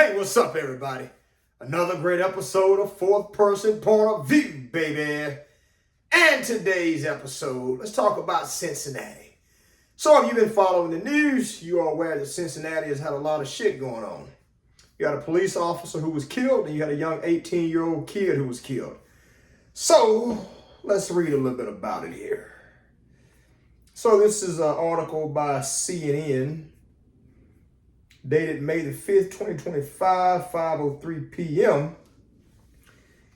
Hey, what's up, everybody? Another great episode of Fourth Person Point of View, baby. And today's episode, let's talk about Cincinnati. So if you've been following the news, you are aware that Cincinnati has had a lot of shit going on. You got a police officer who was killed, and you had a young 18-year-old kid who was killed. So let's read a little bit about it here. So this is an article by CNN, dated May the 5th, 2025, 5:03 p.m.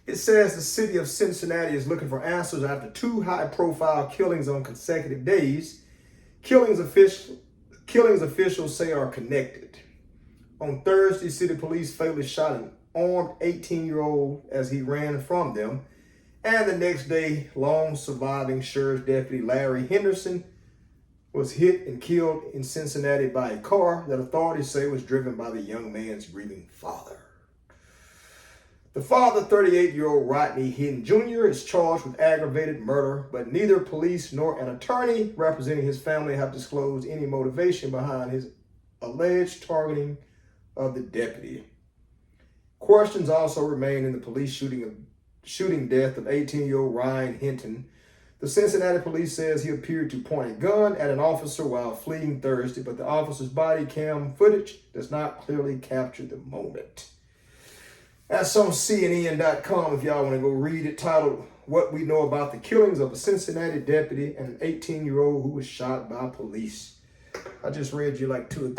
It says the city of Cincinnati is looking for answers after two high-profile killings on consecutive days. Killings officials say are connected. On Thursday, city police fatally shot an armed 18-year-old as he ran from them. And the next day, lone surviving sheriff deputy Larry Henderson was hit and killed in Cincinnati by a car that authorities say was driven by the young man's grieving father. The father, 38-year-old Rodney Hinton Jr., is charged with aggravated murder, but neither police nor an attorney representing his family have disclosed any motivation behind his alleged targeting of the deputy. Questions also remain in the police shooting death of 18-year-old Ryan Hinton. The Cincinnati police says he appeared to point a gun at an officer while fleeing Thursday, but the officer's body cam footage does not clearly capture the moment. That's on CNN.com if y'all want to go read it, titled What We Know About the Killings of a Cincinnati Deputy and an 18-year-old Who Was Shot by Police. I just read you like two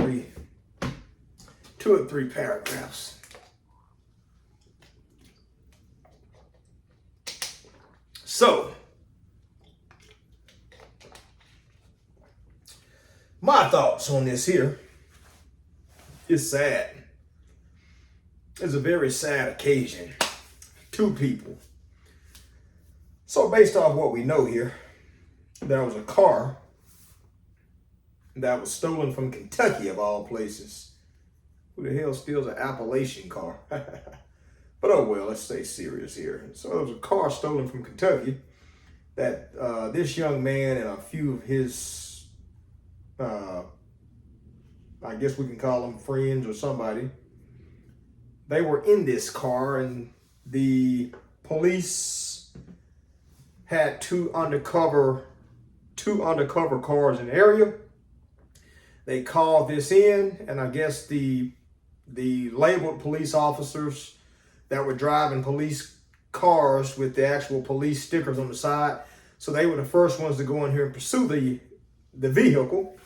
or three paragraphs. So, my thoughts on this here is sad. It's a very sad occasion. Two people. So based off what we know here, there was a car that was stolen from Kentucky, of all places. Who the hell steals an Appalachian car? But oh well, let's stay serious here. So there was a car stolen from Kentucky that this young man and a few of his, I guess we can call them friends or somebody, they were in this car, and the police had two undercover cars in the area. They called this in, and I guess the labeled police officers that were driving police cars with the actual police stickers on the side. So they were the first ones to go in here and pursue the vehicle.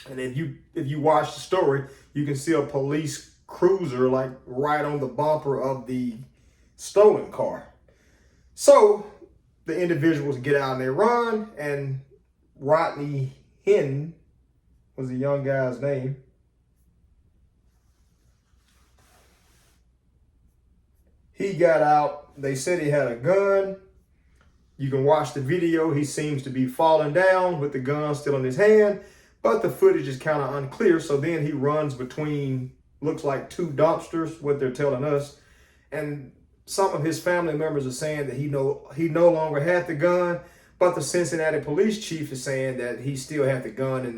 And if you watch the story, you can see a police cruiser like right on the bumper of the stolen car. So the individuals get out and they run, and Rodney Hinton was the young guy's name. He got out. They said he had a gun. You can watch the video. He seems to be falling down with the gun still in his hand, but the footage is kind of unclear. So then he runs between, looks like two dumpsters, what they're telling us. And some of his family members are saying that he no longer had the gun, but the Cincinnati police chief is saying that he still had the gun in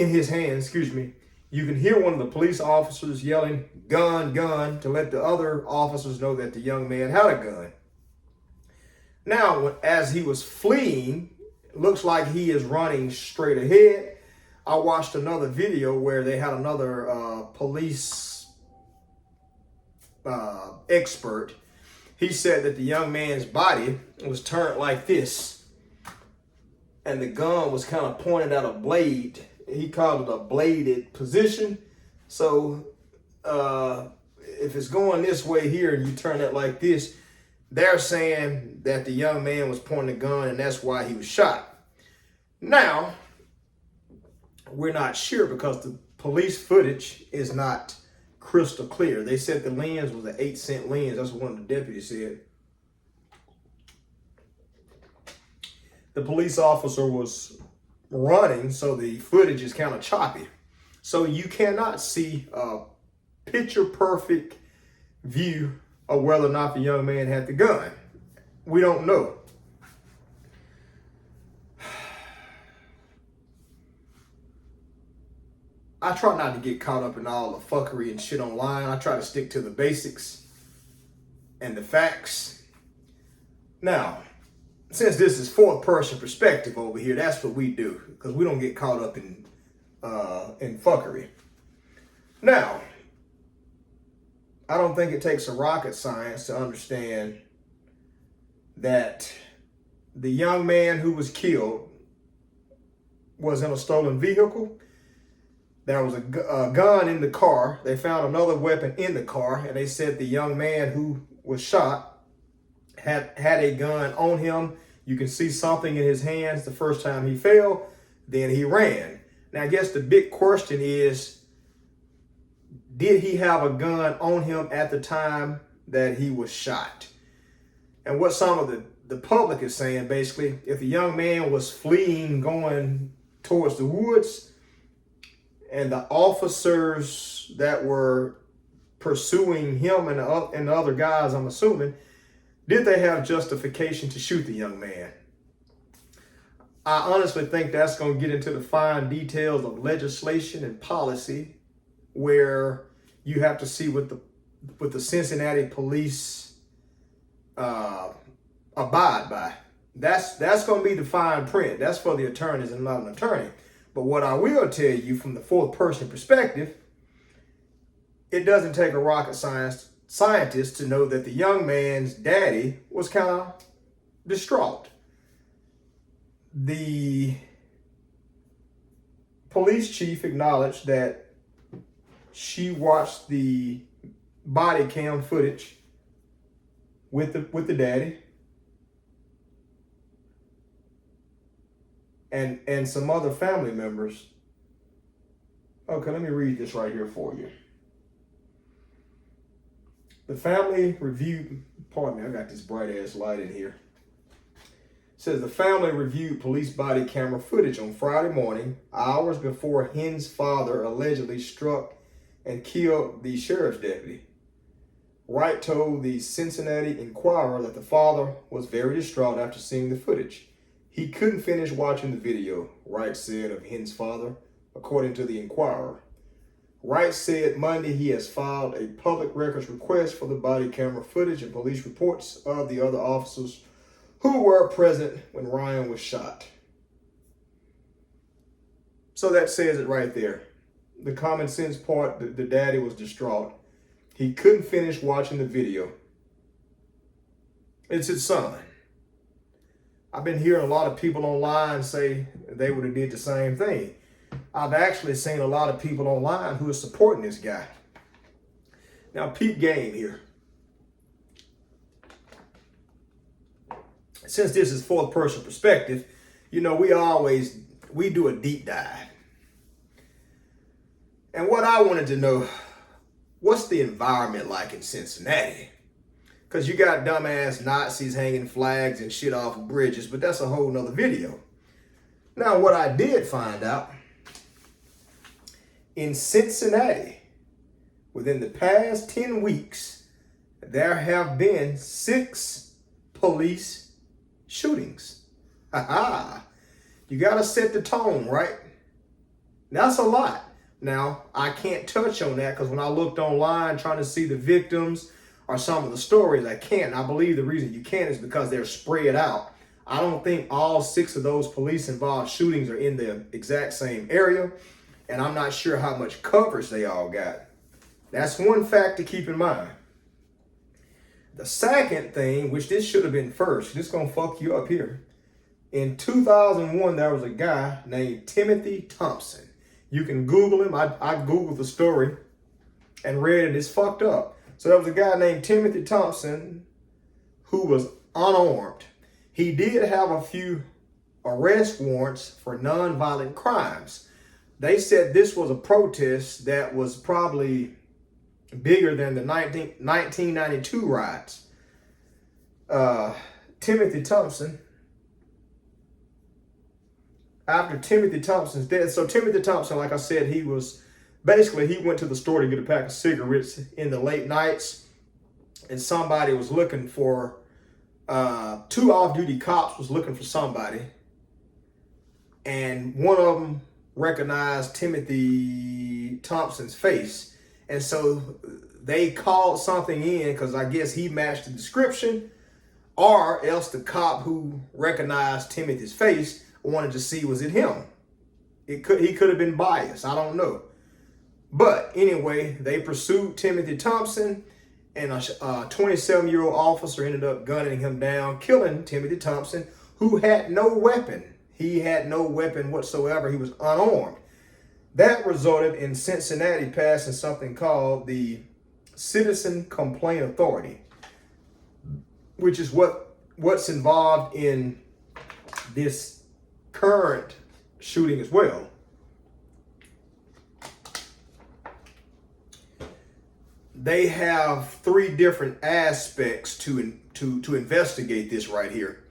his hands. You can hear one of the police officers yelling, "Gun, gun," to let the other officers know that the young man had a gun. Now, as he was fleeing, it looks like he is running straight ahead. I watched another video where they had another police expert. He said that the young man's body was turned like this, and the gun was kind of pointed at a blade. He called it a bladed position. So if it's going this way here and you turn it like this, they're saying that the young man was pointing a gun and that's why he was shot. Now, we're not sure because the police footage is not crystal clear. They said the lens was an 8-cent lens. That's what one of the deputies said. The police officer was running, so the footage is kind of choppy. So you cannot see a picture perfect view of whether or not the young man had the gun. We don't know. I try not to get caught up in all the fuckery and shit online. I try to stick to the basics and the facts. Now, since this is fourth person perspective over here, that's what we do, because we don't get caught up in fuckery. Now, I don't think it takes a rocket science to understand that the young man who was killed was in a stolen vehicle. There was a gun in the car. They found another weapon in the car, and they said the young man who was shot had a gun on him. You can see something in his hands the first time he fell, then he ran. Now, I guess the big question is, did he have a gun on him at the time that he was shot? And what some of the public is saying, basically, if the young man was fleeing, going towards the woods, and the officers that were pursuing him and the other guys, I'm assuming, did they have justification to shoot the young man? I honestly think that's going to get into the fine details of legislation and policy, where you have to see what the Cincinnati police abide by. That's going to be the fine print. That's for the attorneys and not an attorney. But what I will tell you from the fourth person perspective, it doesn't take a rocket scientist to know that the young man's daddy was kind of distraught. The police chief acknowledged that she watched the body cam footage with the daddy and some other family members. Okay, let me read this right here for you. The family reviewed, pardon me, I got this bright ass light in here. It says the family reviewed police body camera footage on Friday morning, hours before Hinton's father allegedly struck and killed the sheriff's deputy. Wright told the Cincinnati Enquirer that the father was very distraught after seeing the footage. He couldn't finish watching the video, Wright said of Hinton's father, according to the Enquirer. Wright said Monday he has filed a public records request for the body camera footage and police reports of the other officers who were present when Ryan was shot. So that says it right there. The common sense part, the daddy was distraught. He couldn't finish watching the video. It's his son. I've been hearing a lot of people online say they would have did the same thing. I've actually seen a lot of people online who are supporting this guy. Now, peep game here. Since this is fourth person perspective, you know, we do a deep dive. And what I wanted to know, what's the environment like in Cincinnati? Because you got dumbass Nazis hanging flags and shit off of bridges, but that's a whole nother video. Now, what I did find out, in Cincinnati, within the past 10 weeks, there have been 6 police shootings. You got to set the tone, right? That's a lot. Now, I can't touch on that because when I looked online trying to see the victims or some of the stories, I can't. I believe the reason you can't is because they're spread out. I don't think all 6 of those police-involved shootings are in the exact same area, and I'm not sure how much coverage they all got. That's one fact to keep in mind. The second thing, which this should have been first, this is going to fuck you up here. In 2001, there was a guy named Timothy Thompson. You can Google him. I Googled the story and read it. It's fucked up. So there was a guy named Timothy Thompson who was unarmed. He did have a few arrest warrants for nonviolent crimes. They said this was a protest that was probably bigger than the 1992 riots. Timothy Thompson, after Timothy Thompson's death, so Timothy Thompson, like I said, he went to the store to get a pack of cigarettes in the late nights, and somebody was looking for, 2 off-duty cops was looking for somebody, and one of them recognized Timothy Thompson's face. And so they called something in because I guess he matched the description, or else the cop who recognized Timothy's face wanted to see, was it him? He could have been biased. I don't know. But anyway, they pursued Timothy Thompson, and a 27-year-old officer ended up gunning him down, killing Timothy Thompson, who had no weapon. He had no weapon whatsoever. He was unarmed. That resulted in Cincinnati passing something called the Citizen Complaint Authority, which is what's involved in this current shooting as well. They have three different aspects to investigate this right here.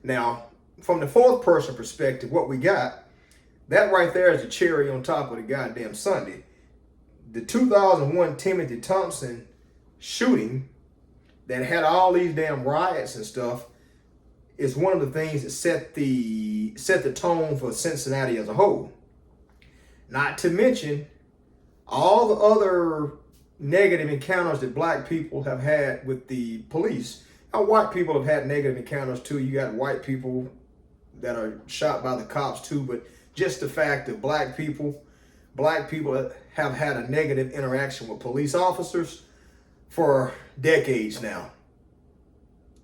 Now, from the fourth person perspective, what we got, that right there is the cherry on top of the goddamn sundae. The 2001 Timothy Thompson shooting that had all these damn riots and stuff is one of the things that set the tone for Cincinnati as a whole. Not to mention all the other negative encounters that black people have had with the police. Now, white people have had negative encounters too. You got white people that are shot by the cops too, but just the fact that black people have had a negative interaction with police officers for decades now.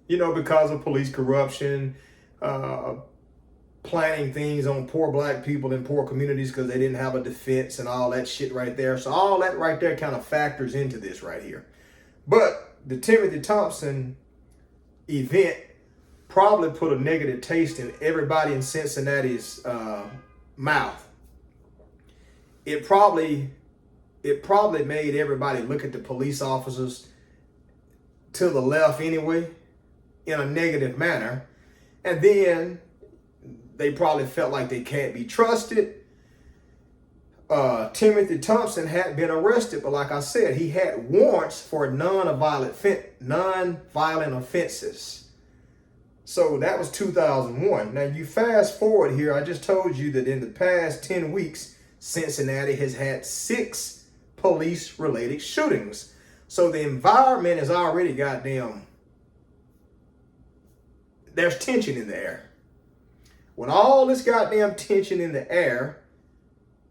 You know, because of police corruption, planning things on poor black people in poor communities because they didn't have a defense and all that shit right there. So all that right there kind of factors into this right here. But the Timothy Thompson event probably put a negative taste in everybody in Cincinnati's mouth. It probably made everybody look at the police officers to the left anyway, in a negative manner. And then they probably felt like they can't be trusted. Timothy Thompson had been arrested, but like I said, he had warrants for non-violent offenses. So that was 2001. Now you fast forward here, I just told you that in the past 10 weeks, Cincinnati has had 6 police-related shootings. So the environment is already goddamn, there's tension in the air. With all this goddamn tension in the air,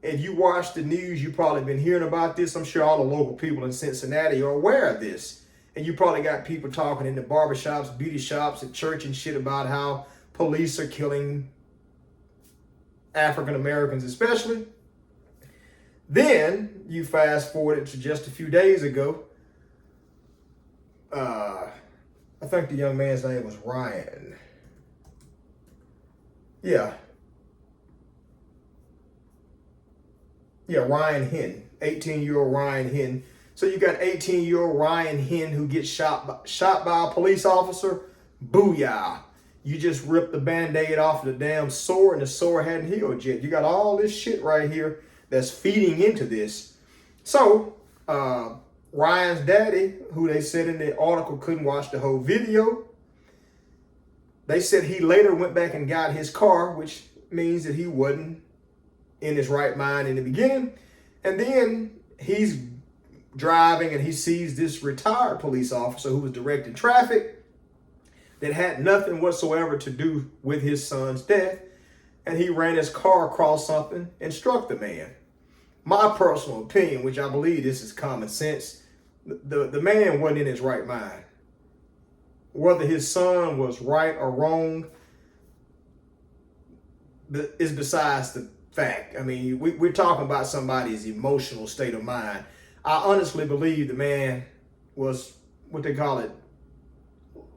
and you watch the news, you've probably been hearing about this. I'm sure all the local people in Cincinnati are aware of this. And you probably got people talking in the barbershops, beauty shops, at church and shit about how police are killing African Americans especially. Then you fast forward it to just a few days ago. I think the young man's name was Ryan. Yeah, Ryan Hinton, 18-year-old Ryan Hinton. So you got 18-year-old Ryan Hinton who gets shot by a police officer. Booyah. You just ripped the Band-Aid off of the damn sore and the sore hadn't healed yet. You got all this shit right here that's feeding into this. So Ryan's daddy, who they said in the article couldn't watch the whole video, they said he later went back and got his car, which means that he wasn't in his right mind in the beginning. And then he's driving and he sees this retired police officer who was directing traffic that had nothing whatsoever to do with his son's death. And he ran his car across something and struck the man. My personal opinion, which I believe this is common sense, the man wasn't in his right mind. Whether his son was right or wrong is besides the fact. I mean, we're talking about somebody's emotional state of mind. I honestly believe the man was, what they call it,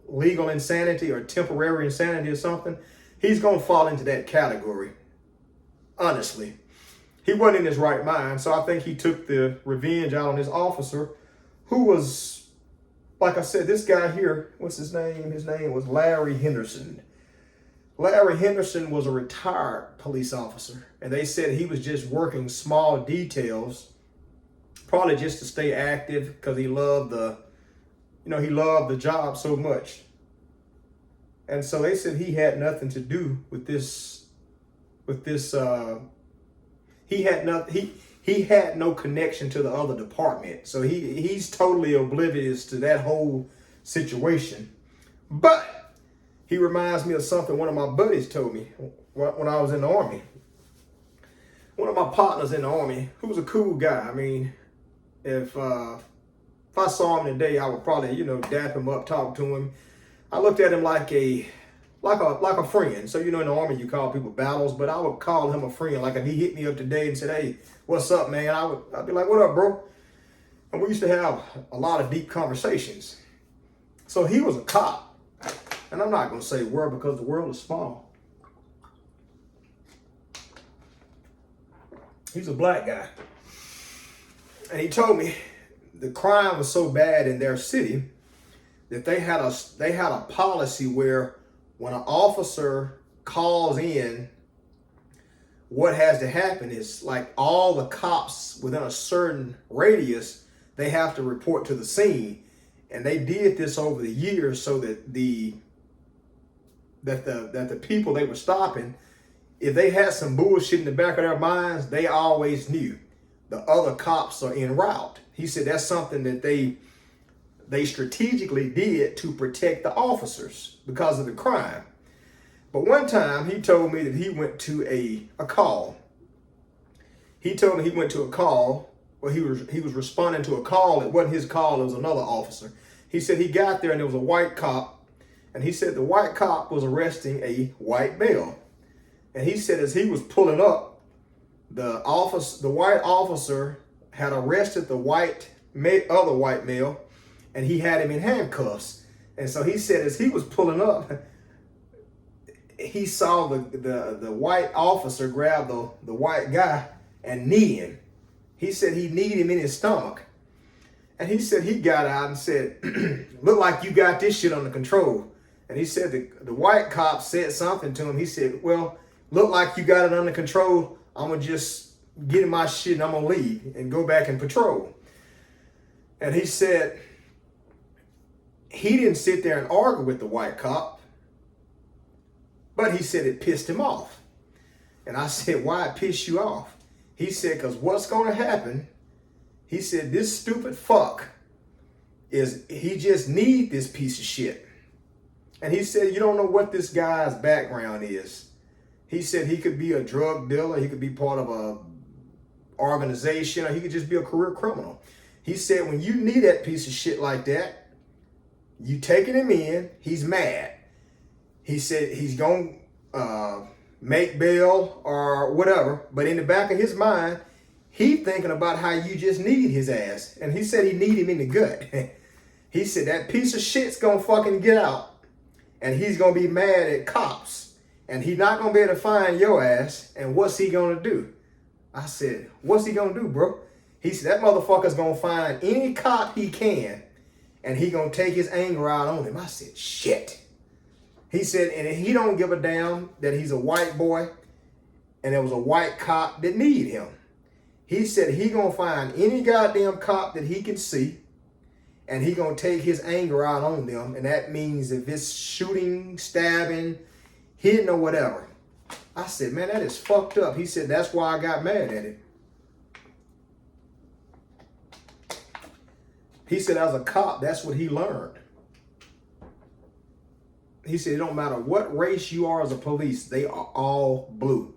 legal insanity or temporary insanity or something. He's going to fall into that category. Honestly, he wasn't in his right mind. So I think he took the revenge out on his officer, who was, like I said, this guy here, what's his name? His name was Larry Henderson. Larry Henderson was a retired police officer, and they said he was just working small details, probably just to stay active because he loved the job so much. And so they said he had nothing to do with this. He he had no connection to the other department. So he's totally oblivious to that whole situation. But he reminds me of something one of my buddies told me when I was in the Army. One of my partners in the Army, who was a cool guy. I mean, if I saw him today, I would probably, dap him up, talk to him. I looked at him like a friend. So, in the Army, you call people battles, but I would call him a friend. Like if he hit me up today and said, "Hey, what's up, man?" I'd be like, "What up, bro?" And we used to have a lot of deep conversations. So he was a cop. And I'm not going to say word because the world is small. He's a black guy. And he told me the crime was so bad in their city that they had a policy where when an officer calls in, what has to happen is like all the cops within a certain radius, they have to report to the scene. And they did this over the years so that the people they were stopping, if they had some bullshit in the back of their minds, they always knew the other cops are en route. He said that's something that they strategically did to protect the officers because of the crime. But one time he told me that he went to a call. He told me he went to a call, or he was responding to a call. It wasn't his call, it was another officer. He said he got there and there was a white cop, and he said the white cop was arresting a white male. And he said as he was pulling up, the white officer had arrested the other white male, and he had him in handcuffs. And so he said as he was pulling up, he saw the white officer grab the white guy and knee him. He said he kneed him in his stomach. And he said he got out and said, "Look like you got this shit under control." And he said the white cop said something to him. He said, "Well, look like you got it under control. I'm going to just get in my shit and I'm going to leave and go back and patrol." And he said he didn't sit there and argue with the white cop, but he said it pissed him off. And I said, "Why it pissed you off?" He said, "Because what's going to happen," he said, "this stupid fuck he just need this piece of shit." And he said, "You don't know what this guy's background is." He said he could be a drug dealer, he could be part of a organization, or he could just be a career criminal. He said when you need that piece of shit like that, you taking him in, he's mad. He said he's going to make bail or whatever, but in the back of his mind, he thinking about how you just need his ass. And he said he need him in the gut. He said that piece of shit's going to fucking get out, and he's going to be mad at cops, and he's not going to be able to find your ass, and what's he going to do? I said, "What's he going to do, bro?" He said that motherfucker's going to find any cop he can, and he going to take his anger out on him. I said, "Shit." He said, and he don't give a damn that he's a white boy and there was a white cop that need him. He said he going to find any goddamn cop that he can see, and he going to take his anger out on them. And that means if it's shooting, stabbing, hitting or whatever. I said, "Man, that is fucked up." He said, "That's why I got mad at it." He said as a cop, that's what he learned. He said it don't matter what race you are as a police, they are all blue.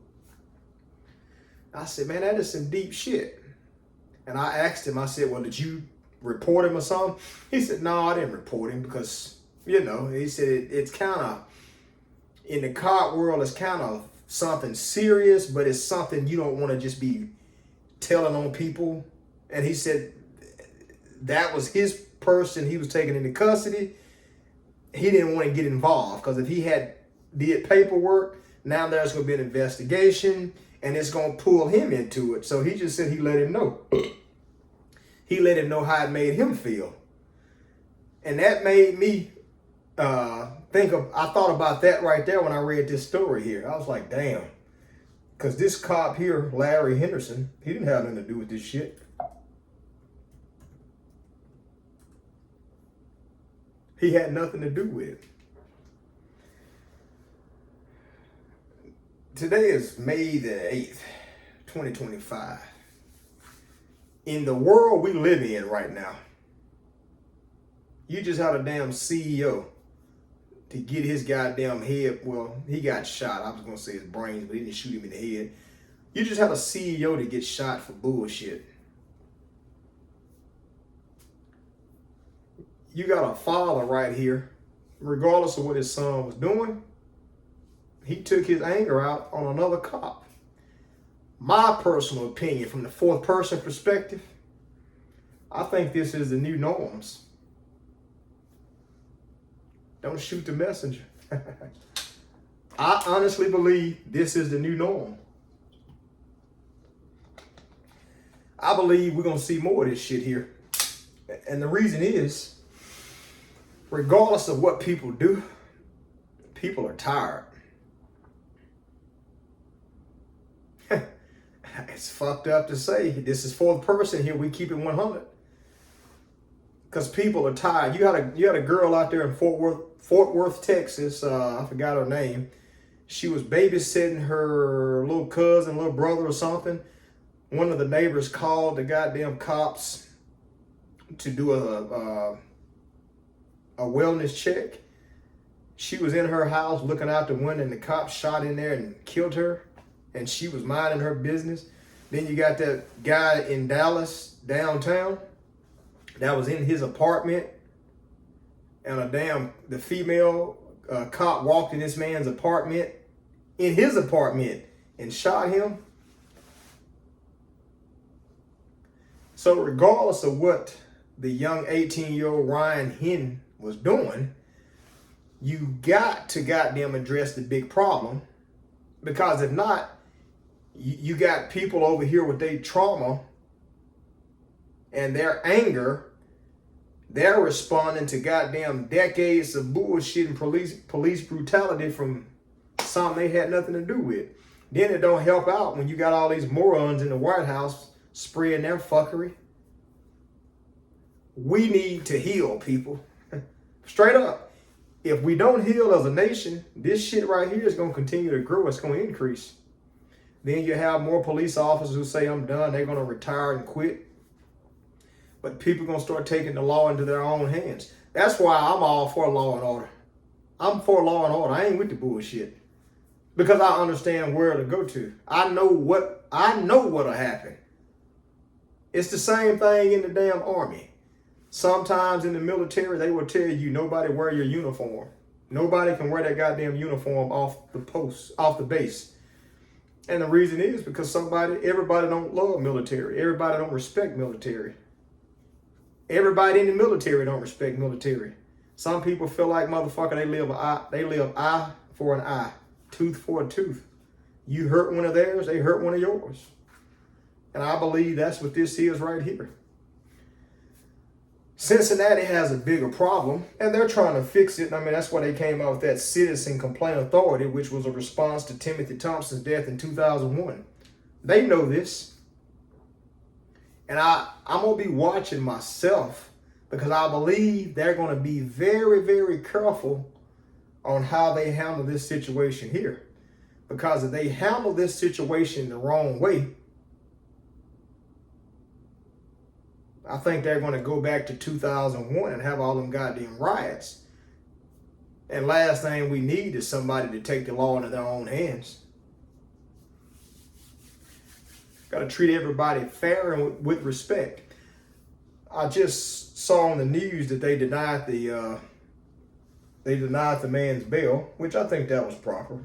I said, "Man, that is some deep shit." And I asked him, I said, "Well, did you report him or something?" He said, "No, I didn't report him because, he said it's kind of, in the cop world, it's kind of something serious, but it's something you don't want to just be telling on people." And he said that was his person he was taking into custody. He didn't want to get involved because if he had did paperwork, now there's going to be an investigation and it's going to pull him into it. So he just said he let him know. He let him know how it made him feel. And that made me I thought about that right there when I read this story here. I was like, damn. Because this cop here, Larry Henderson, he didn't have nothing to do with this shit. He had nothing to do with it. Today is May the 8th, 2025. in the world we live in right now, you just had a damn CEO to get his goddamn head. Well, he got shot. I was going to say his brains, but he didn't shoot him in the head. You just had a CEO to get shot for bullshit. You got a father right here, regardless of what his son was doing, he took his anger out on another cop. My personal opinion, from the fourth person perspective, I think this is the new norms. Don't shoot the messenger. I honestly believe this is the new norm. I believe we're going to see more of this shit here. And the reason is, regardless of what people do, people are tired. It's fucked up to say. This is fourth person here. We keep it 100. Because people are tired. You had a girl out there in Fort Worth, Texas. I forgot her name. She was babysitting her little cousin, little brother or something. One of the neighbors called the goddamn cops to do a wellness check. She was in her house looking out the window, and the cops shot in there and killed her. And she was minding her business. Then you got that guy in Dallas, downtown, that was in his apartment, and the female cop walked in this man's apartment, in his apartment, and shot him. So regardless of what the young 18-year-old Rodney Hinton was doing, you got to goddamn address the big problem, because if not, you got people over here with their trauma and their anger. They're responding to goddamn decades of bullshit and police brutality from something they had nothing to do with. Then it don't help out when you got all these morons in the White House spreading their fuckery. We need to heal, people. Straight up. If we don't heal as a nation, this shit right here is going to continue to grow. It's going to increase. Then you have more police officers who say, I'm done. They're going to retire and quit. But people are going to start taking the law into their own hands. That's why I'm all for law and order. I'm for law and order. I ain't with the bullshit. Because I understand where to go to. I know what'll happen. It's the same thing in the damn army. Sometimes in the military, they will tell you, nobody wear your uniform. Nobody can wear that goddamn uniform off the base. And the reason is because everybody don't love military. Everybody don't respect military. Everybody in the military don't respect military. Some people feel like, motherfucker, they live eye for an eye, tooth for a tooth. You hurt one of theirs, they hurt one of yours. And I believe that's what this is right here. Cincinnati has a bigger problem, and they're trying to fix it. I mean, that's why they came out with that Citizen Complaint Authority, which was a response to Timothy Thompson's death in 2001. They know this. And I'm going to be watching myself, because I believe they're going to be very, very careful on how they handle this situation here. Because if they handle this situation the wrong way, I think they're going to go back to 2001 and have all them goddamn riots. And last thing we need is somebody to take the law into their own hands. Got to treat everybody fair and with respect. I just saw on the news that they denied the man's bail, which I think that was proper.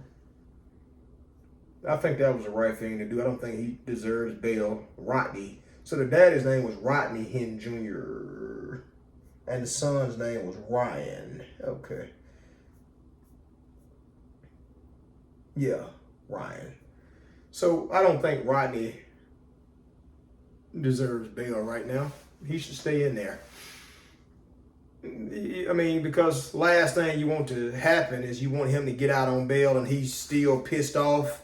I think that was the right thing to do. I don't think he deserves bail. Rodney. So the daddy's name was Rodney Hinton Jr. And the son's name was Ryan. Okay. Yeah, Ryan. So I don't think Rodney deserves bail right now. He should stay in there. I mean, because last thing you want to happen is you want him to get out on bail and he's still pissed off.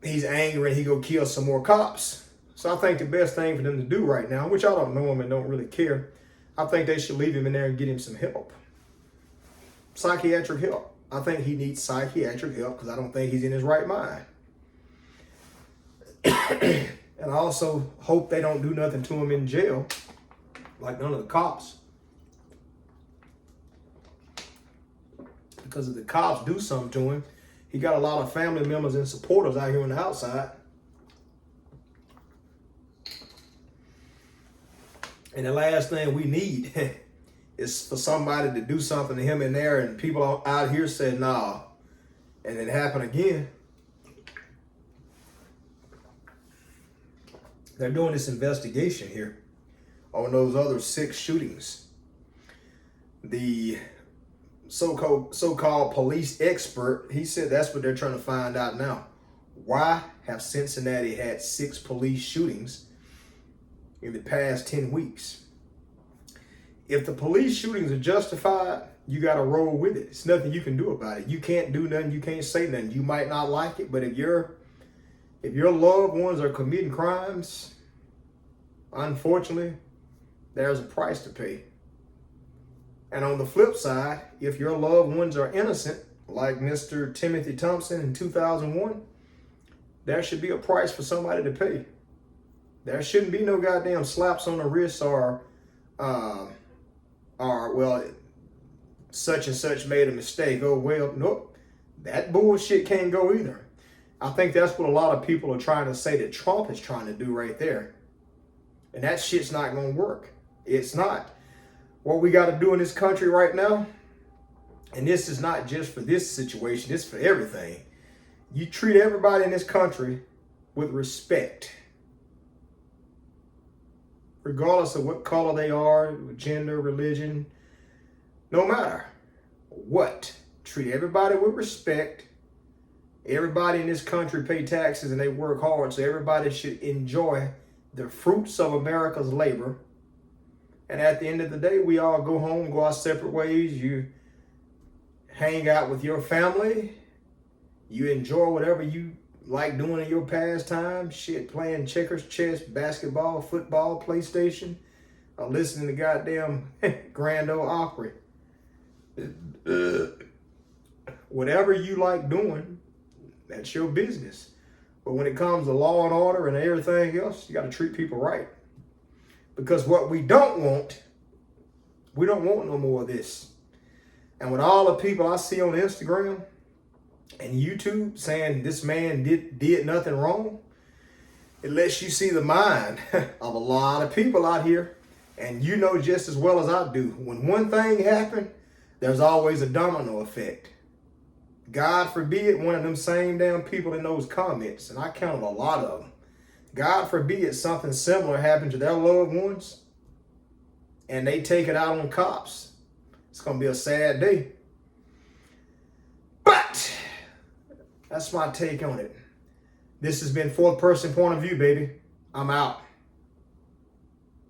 He's angry and he go kill some more cops. So I think the best thing for them to do right now, which I don't know him and don't really care, I think they should leave him in there and get him some help. Psychiatric help. I think he needs psychiatric help because I don't think he's in his right mind. And I also hope they don't do nothing to him in jail, like none of the cops. Because if the cops do something to him, he got a lot of family members and supporters out here on the outside. And the last thing we need is for somebody to do something to him in there and people out here say, nah, and it happen again. They're doing this investigation here on those other 6 shootings. The so-called police expert, he said that's what they're trying to find out now. Why have Cincinnati had 6 police shootings in the past 10 weeks? If the police shootings are justified, you got to roll with it. It's nothing you can do about it. You can't do nothing. You can't say nothing. You might not like it, but if your loved ones are committing crimes, unfortunately, there's a price to pay. And on the flip side, if your loved ones are innocent, like Mr. Timothy Thompson in 2001, there should be a price for somebody to pay. There shouldn't be no goddamn slaps on the wrist or well, such and such made a mistake. Oh, well, nope. That bullshit can't go either. I think that's what a lot of people are trying to say that Trump is trying to do right there. And that shit's not going to work. It's not. What we got to do in this country right now, and this is not just for this situation, it's for everything. You treat everybody in this country with respect. Regardless of what color they are, gender, religion, no matter what. Treat everybody with respect. Everybody in this country pay taxes and they work hard, so everybody should enjoy the fruits of America's labor. And at the end of the day, we all go home, go our separate ways. You hang out with your family. You enjoy whatever you like doing in your pastime. Shit, playing checkers, chess, basketball, football, PlayStation, or listening to goddamn Grand Ole Opry. Whatever you like doing, that's your business. But when it comes to law and order and everything else, you got to treat people right. Because what we don't want no more of this. And with all the people I see on Instagram and YouTube saying this man did nothing wrong, it lets you see the mind of a lot of people out here. And you know just as well as I do, when one thing happened, there's always a domino effect. God forbid one of them same damn people in those comments, and I counted a lot of them, God forbid something similar happened to their loved ones and they take it out on cops. It's going to be a sad day. But that's my take on it. This has been Fourth Person Point of View, baby. I'm out.